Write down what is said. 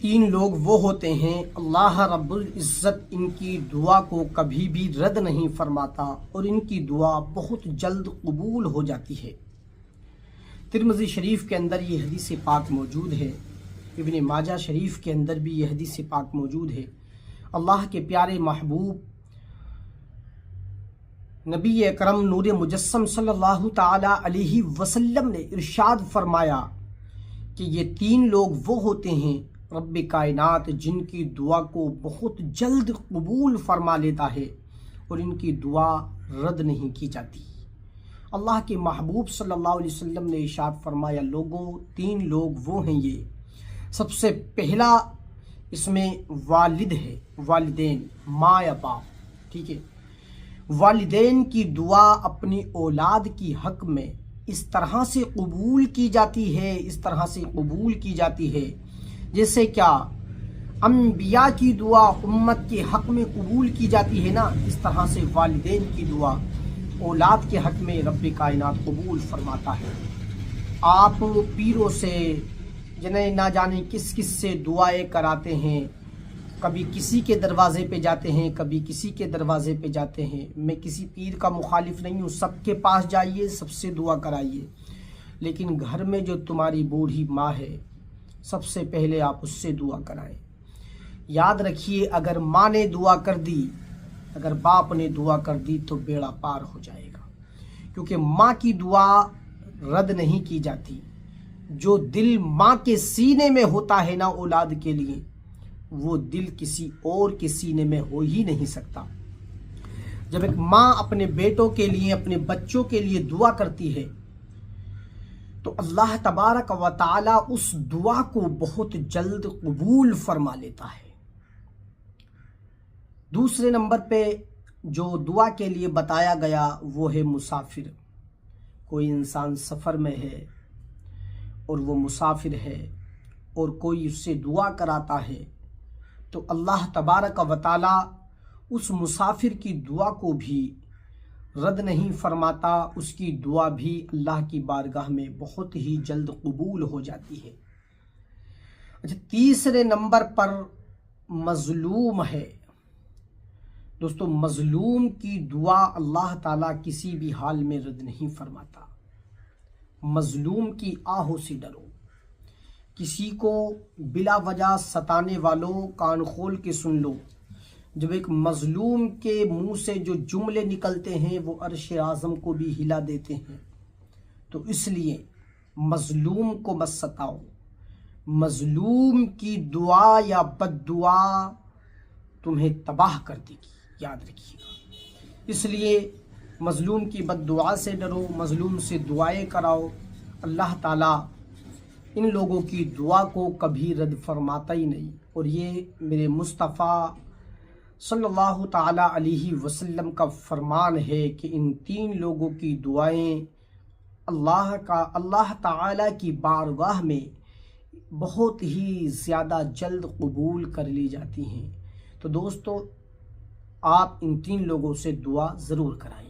तीन लोग वो होते हैं अल्लाह रब्बुल इज़्ज़त इनकी दुआ को कभी भी रद्द नहीं फरमाता और इनकी दुआ बहुत जल्द कबूल हो जाती है। तिरमिज़ी शरीफ के अंदर ये हदीस पाक मौजूद है, इब्न माजा शरीफ के अंदर भी ये हदीस पाक मौजूद है। अल्लाह के प्यारे महबूब नबी अकरम नूर मुजस्सम सल्लल्लाहु ताला अलैहि वसल्लम ने इरशाद फरमाया कि ये तीन लोग वो होते हैं रब्बे कायनात जिनकी दुआ को बहुत जल्द कबूल फरमा लेता है और इनकी दुआ रद्द नहीं की जाती। अल्लाह के महबूब सल्लल्लाहु अलैहि वसल्लम ने इरशाद फरमाया, लोगों तीन लोग वो हैं ये। सबसे पहला इसमें वालिद है, वालिदैन, माँ या बाप, ठीक है। वालिदैन की दुआ अपनी औलाद की हक में इस तरह से कबूल की जाती है, इस तरह से कबूल की जाती है जैसे क्या अंबिया की दुआ उम्मत के हक में कबूल की जाती है ना, इस तरह से वालिदैन की दुआ औलाद के हक में रब्बे कायनात कबूल फरमाता है। आप पीरों से जिन्हें ना जाने किस किस से दुआएं कराते हैं, कभी किसी के दरवाजे पे जाते हैं, कभी किसी के दरवाजे पे जाते हैं। मैं किसी पीर का मुखालिफ नहीं हूँ, सबके पास जाइए, सबसे दुआ कराइए, लेकिन घर में जो तुम्हारी बूढ़ी माँ है सबसे पहले आप उससे दुआ कराएं। याद रखिए, अगर माँ ने दुआ कर दी, अगर बाप ने दुआ कर दी तो बेड़ा पार हो जाएगा, क्योंकि माँ की दुआ रद्द नहीं की जाती। जो दिल माँ के सीने में होता है ना औलाद के लिए, वो दिल किसी और के सीने में हो ही नहीं सकता। जब एक माँ अपने बेटों के लिए, अपने बच्चों के लिए दुआ करती है तो अल्लाह तबारक व तआला उस दुआ को बहुत जल्द कबूल फरमा लेता है। दूसरे नंबर पे जो दुआ के लिए बताया गया वो है मुसाफिर। कोई इंसान सफ़र में है और वो मुसाफिर है और कोई उससे दुआ कराता है तो अल्लाह तबारक व तआला उस मुसाफिर की दुआ को भी रद्द नहीं फरमाता, उसकी दुआ भी अल्लाह की बारगाह में बहुत ही जल्द कबूल हो जाती है। अच्छा, तीसरे नंबर पर मज़लूम है। दोस्तों, मज़लूम की दुआ अल्लाह ताला किसी भी हाल में रद्द नहीं फरमाता। मज़लूम की आहों से डरो। किसी को बिला वजह सताने वालों कान खोल के सुन लो, जब एक मज़लूम के मुंह से जो जुमले निकलते हैं वो अर्श आज़म को भी हिला देते हैं। तो इसलिए मज़लूम को मत सताओ। मज़लूम की दुआ या बद्दुआ तुम्हें तबाह कर देगी, याद रखिएगा। इसलिए मज़लूम की बद्दुआ से डरो, मज़लूम से दुआएं कराओ। अल्लाह ताला इन लोगों की दुआ को कभी रद्द फरमाता ही नहीं। और ये मेरे मुस्तफ़ा सल्लल्लाहु ताला अलैहि वसल्लम का फरमान है कि इन तीन लोगों की दुआएं अल्लाह ताला की बारगाह में बहुत ही ज़्यादा जल्द कबूल कर ली जाती हैं। तो दोस्तों, आप इन तीन लोगों से दुआ ज़रूर कराएं।